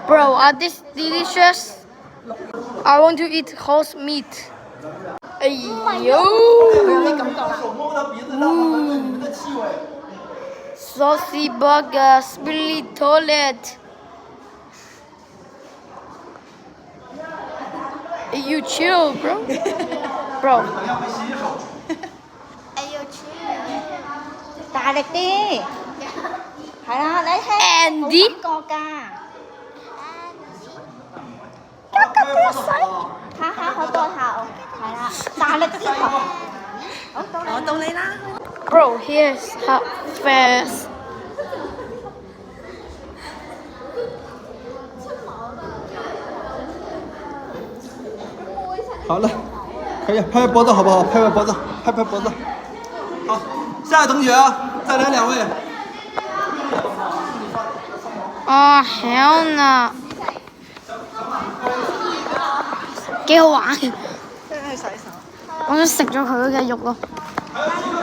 Bro, are this delicious? I want to eat horse meat. 哎呦 ！Saucy burger, spilly toilet. You chill, bro. Bro. 大力啲，係啦，你聽 Andy 冇感覺㗎。下下開個頭，係啦，大力啲頭。好，到你啦。Bro, here's how fast. 好了，可以拍拍脖子好不好？拍拍脖子，拍拍脖子。好，下一位同学啊，再来2位。Oh hell no！ 幾好玩，我想食咗佢嘅肉咯。還有幾個